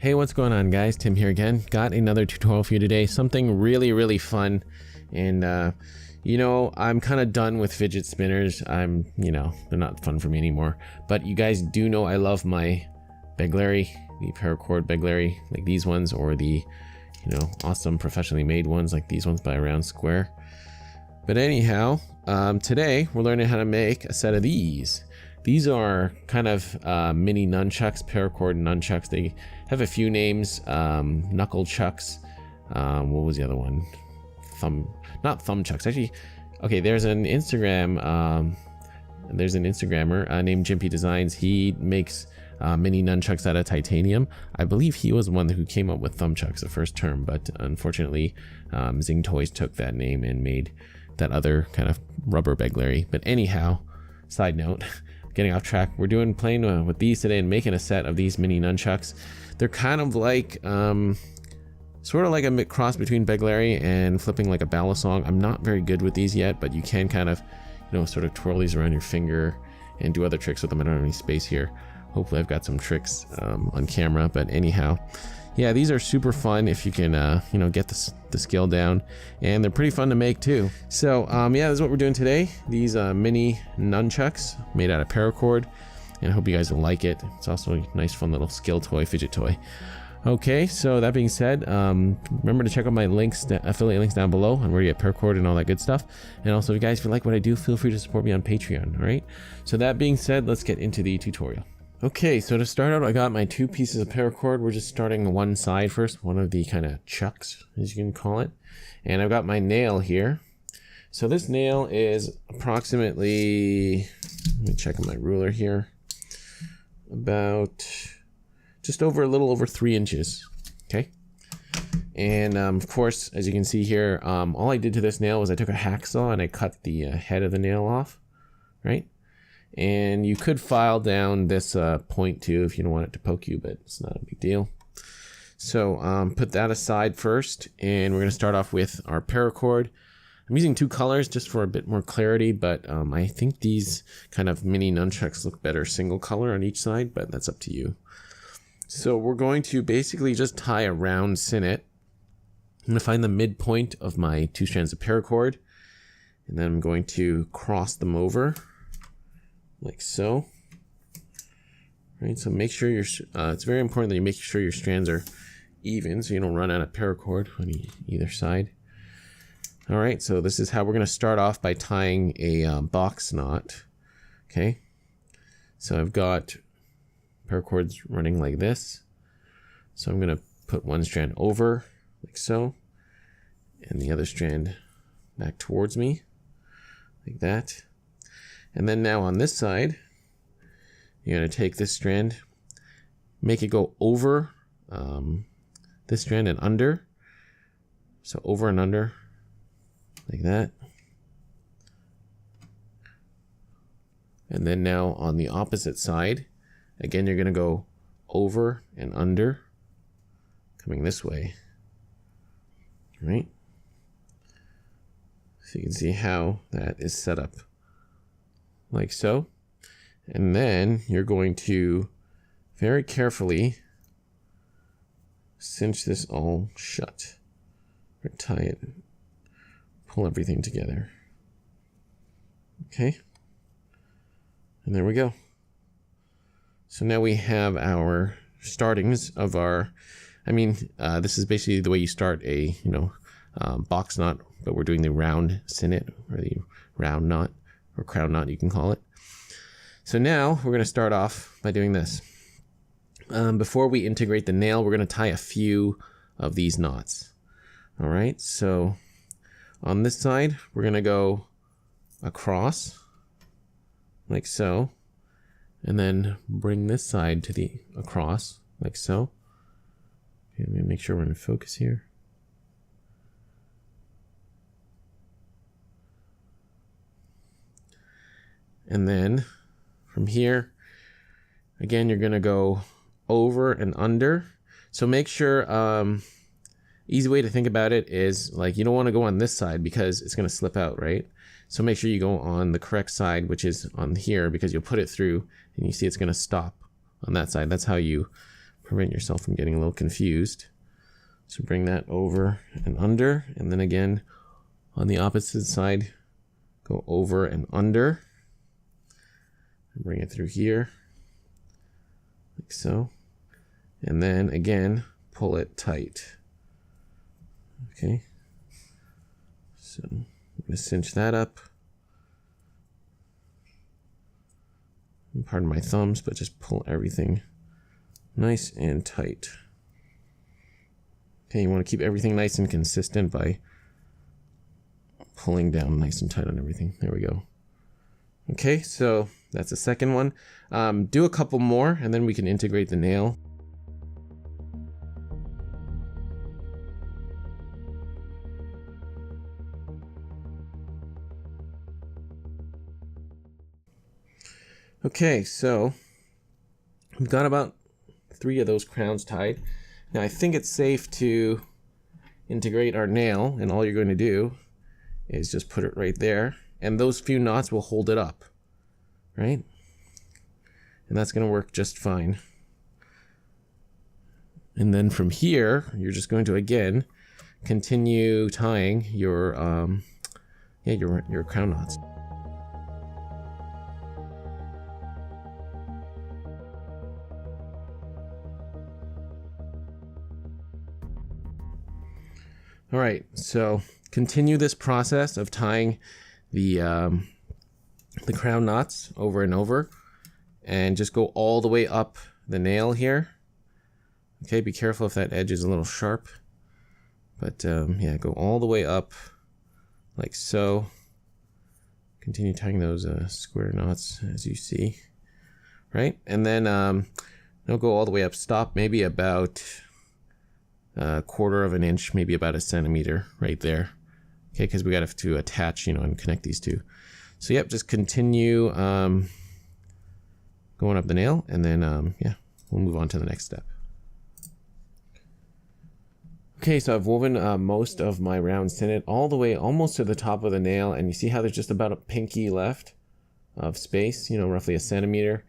Hey, what's going on, guys? Tim here again. Got another tutorial for you today. Something really fun. And you know, I'm kind of done with fidget spinners. They're not fun for me anymore. But you guys do know I love my Beglary, the Paracord Beglary, like these ones, or the, awesome professionally made ones like these ones by Round Square. But anyhow, today we're learning how to make a set of these. These are kind of mini nunchucks, paracord nunchucks. They have a few names, knuckle chucks. What was the other one? Not thumb chucks. Actually, okay, there's an Instagrammer named Jimpy Designs. He makes mini nunchucks out of titanium. I believe he was the one who came up with thumb chucks the first term, but unfortunately, Zing Toys took that name and made that other kind of rubber Beglary. But anyhow, side note. Getting off track, we're playing with these today and making a set of these mini nunchucks. They're kind of like sort of like a cross between Beglary and flipping like a balisong. I'm not very good with these yet, but you can kind of sort of twirl these around your finger and do other tricks with them. I don't have any space here. Hopefully I've got some tricks on camera, but anyhow, yeah, these are super fun if you can get the skill down, and they're pretty fun to make too. So yeah, this is what we're doing today. These mini nunchucks made out of paracord, and I hope you guys will like it. It's also a nice fun little skill toy, fidget toy. Okay, so that being said, remember to check out my links, affiliate links down below on where you get paracord and all that good stuff. And also, if you guys like what I do, feel free to support me on Patreon. All right, so that being said, let's get into the tutorial. Okay, so to start out, I got my two pieces of paracord. We're just starting one side first, one of the kind of chucks, as you can call it. And I've got my nail here. So this nail is approximately, let me check on my ruler here, about just over, a little over 3 inches, okay? And of course, as you can see here, all I did to this nail was I took a hacksaw and I cut the head of the nail off, right? And you could file down this point too if you don't want it to poke you, but it's not a big deal. So put that aside first, and we're going to start off with our paracord. I'm using 2 colors just for a bit more clarity, but I think these kind of mini nunchucks look better single color on each side, but that's up to you. So we're going to basically just tie a round sinnet. I'm going to find the midpoint of my 2 strands of paracord, and then I'm going to cross them over. Like so. Right, so make sure it's very important that you make sure your strands are even so you don't run out of paracord on either side. All right, so this is how we're going to start off, by tying a box knot. Okay, so I've got paracords running like this. So I'm going to put one strand over, like so, and the other strand back towards me, like that. And then now on this side, you're going to take this strand, make it go over this strand and under. So over and under, like that. And then now on the opposite side, again, you're going to go over and under, coming this way. All right? So you can see how that is set up. Like so. And then you're going to very carefully cinch this all shut, or tie it, pull everything together. Okay, and there we go. So now we have our startings of our, this is basically the way you start a box knot, but we're doing the round sinnet, or the round knot, or crown knot, you can call it. So now we're going to start off by doing this. Before we integrate the nail, we're going to tie a few of these knots. All right, so on this side, we're going to go across, like so, and then bring this side to the across, like so. Okay, let me make sure we're in focus here. And then from here, again, you're going to go over and under. So make sure, easy way to think about it is, like, you don't want to go on this side because it's going to slip out, right? So make sure you go on the correct side, which is on here, because you'll put it through and you see it's going to stop on that side. That's how you prevent yourself from getting a little confused. So bring that over and under, and then again on the opposite side, go over and under, and bring it through here, like so. And then again, pull it tight. Okay. So I'm going to cinch that up. Pardon my thumbs, but just pull everything nice and tight. Okay, you want to keep everything nice and consistent by pulling down nice and tight on everything. There we go. Okay, so that's the second one. Do a couple more and then we can integrate the nail. Okay, so we've got about 3 of those crowns tied. Now I think it's safe to integrate our nail, and all you're going to do is just put it right there, and those few knots will hold it up, right? And that's going to work just fine. And then from here, you're just going to again continue tying your crown knots. All right, so continue this process of tying the crown knots over and over, and just go all the way up the nail here. Okay, be careful if that edge is a little sharp, but yeah, go all the way up like so. Continue tying those square knots as you see, right? And then don't go all the way up. Stop maybe about a 1/4 of an inch, maybe about 1 centimeter right there. Okay, because we got to attach, and connect these two. So yep, just continue going up the nail, and then yeah, we'll move on to the next step. Okay, so I've woven most of my round sinnet all the way almost to the top of the nail, and you see how there's just about a pinky left of space, roughly 1 centimeter.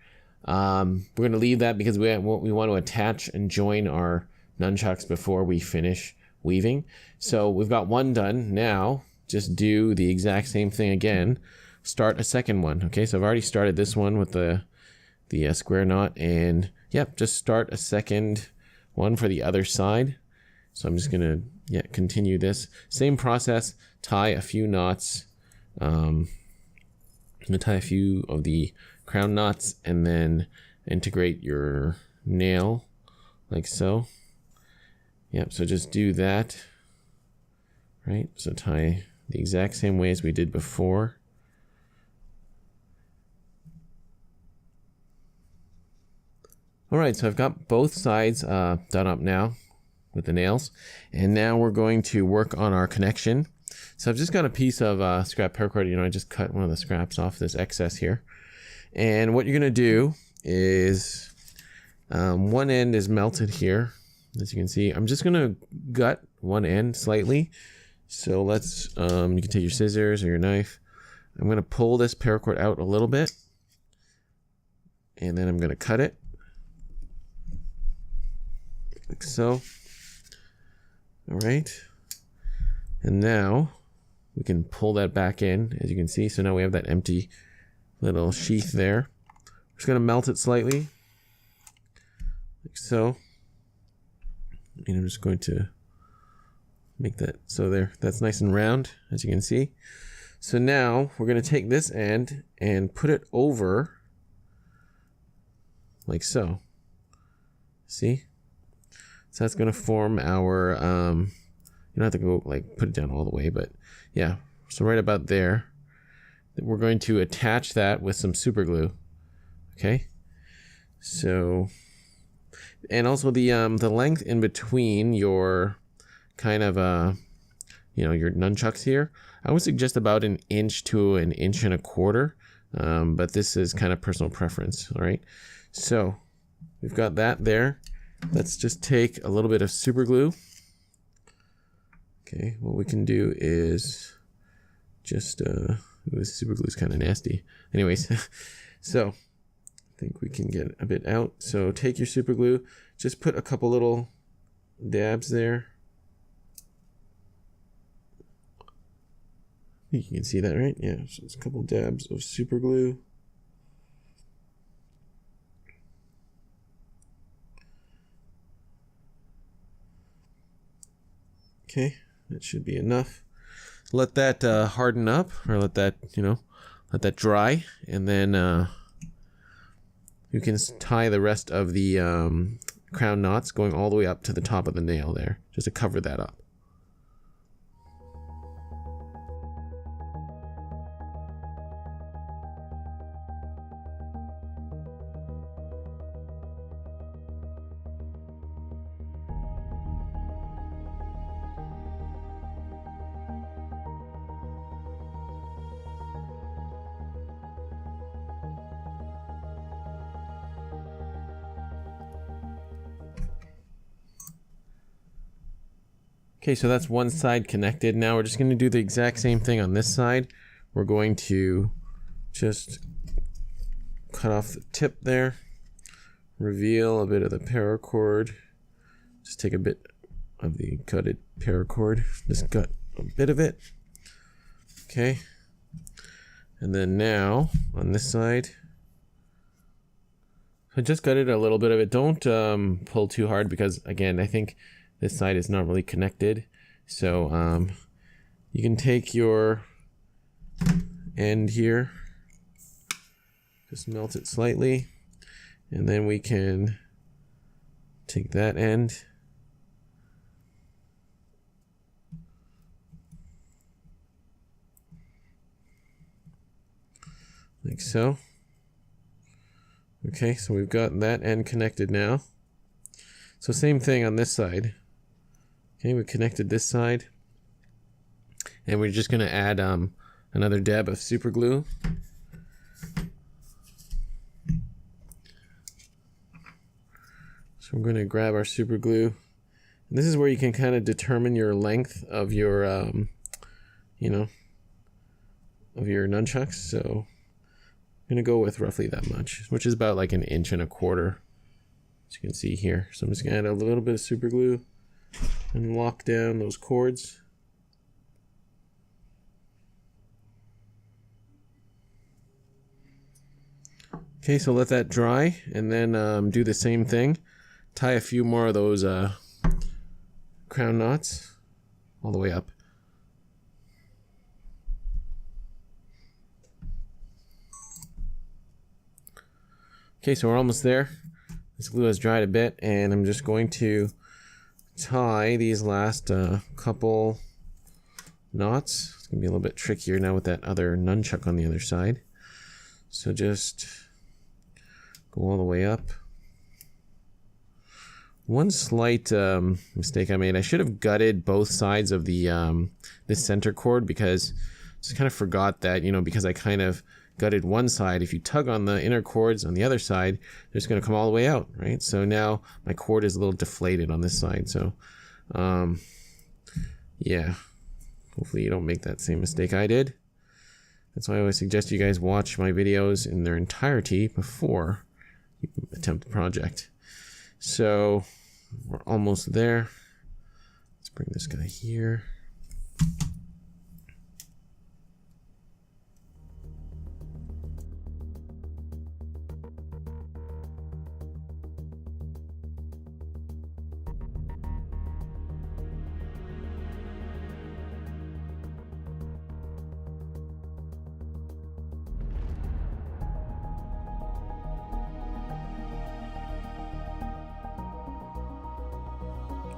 We're going to leave that because we want to attach and join our nunchucks before we finish weaving. So we've got one done. Now just do the exact same thing again. Start a second one. Okay, so I've already started this one with the square knot, and yep, just start a second one for the other side. So I'm just gonna continue this same process. Tie a few knots. I'm gonna tie a few of the crown knots and then integrate your nail like so. Yep, so just do that, right? So tie the exact same way as we did before. All right, so I've got both sides done up now with the nails, and now we're going to work on our connection. So I've just got a piece of scrap paracord. I just cut one of the scraps off this excess here. And what you're gonna do is, one end is melted here. As you can see, I'm just gonna gut one end slightly. So let's, you can take your scissors or your knife. I'm gonna pull this paracord out a little bit, and then I'm gonna cut it like so. All right, and now we can pull that back in, as you can see. So now we have that empty little sheath there. We're just gonna melt it slightly like so. And I'm just going to make that so there, that's nice and round, as you can see. So now we're going to take this end and put it over like so. See? So that's going to form our, you don't have to go like put it down all the way, but yeah. So right about there, we're going to attach that with some super glue. Okay. So, and also the length in between your kind of your nunchucks here, I would suggest about 1 inch to 1.25 inches, but this is kind of personal preference. All right, so we've got that there. Let's just take a little bit of super glue. Okay, what we can do is just this super glue is kind of nasty. Anyways, so I think we can get a bit out. So take your super glue, just put a couple little dabs there. You can see that, right? Yeah, so it's a couple dabs of super glue. Okay, that should be enough. Let that harden up, or let that, let that dry, and then you can tie the rest of the crown knots going all the way up to the top of the nail there, just to cover that up. Okay, so that's one side connected. Now we're just going to do the exact same thing on this side. We're going to just cut off the tip there, reveal a bit of the paracord. Just take a bit of the gutted paracord, just gut a bit of it. Okay, and then now on this side, I just gutted a little bit of it. Don't pull too hard, because again, I think this side is not really connected. So you can take your end here, just melt it slightly, and then we can take that end, like so. Okay, so we've got that end connected now. So same thing on this side. Okay, we connected this side, and we're just going to add another dab of super glue. So we're going to grab our super glue. And this is where you can kind of determine your length of your, of your nunchucks. So I'm going to go with roughly that much, which is about like 1.25 inches, as you can see here. So I'm just going to add a little bit of super glue and lock down those cords. Okay, so let that dry, and then do the same thing. Tie a few more of those crown knots all the way up. Okay, so we're almost there. This glue has dried a bit, and I'm just going to tie these last couple knots. It's gonna be a little bit trickier now with that other nunchuck on the other side. So just go all the way up. One slight mistake I made. I should have gutted both sides of the this center cord, because I just kind of forgot that, because I kind of gutted one side, if you tug on the inner cords on the other side, they're just going to come all the way out, right? So now my cord is a little deflated on this side. So yeah, hopefully you don't make that same mistake I did. That's why I always suggest you guys watch my videos in their entirety before you attempt the project. So we're almost there. Let's bring this guy here.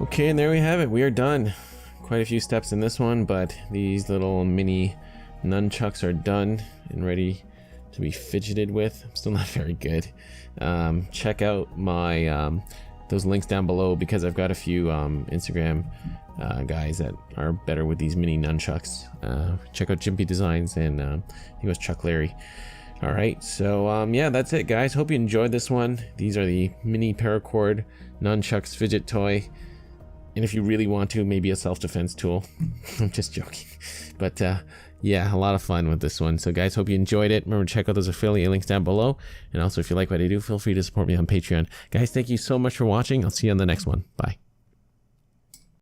Okay, and there we have it. We are done. Quite a few steps in this one, but these little mini nunchucks are done and ready to be fidgeted with. I'm still not very good. Check out my those links down below, because I've got a few Instagram guys that are better with these mini nunchucks. Check out Jimpy Designs, and I think it was Chuck Larry. Alright, so yeah, that's it, guys. Hope you enjoyed this one. These are the mini Paracord Nunchucks fidget toy. And if you really want to, maybe a self-defense tool. I'm just joking. But yeah, a lot of fun with this one. So guys, hope you enjoyed it. Remember to check out those affiliate links down below. And also, if you like what I do, feel free to support me on Patreon. Guys, thank you so much for watching. I'll see you on the next one. Bye.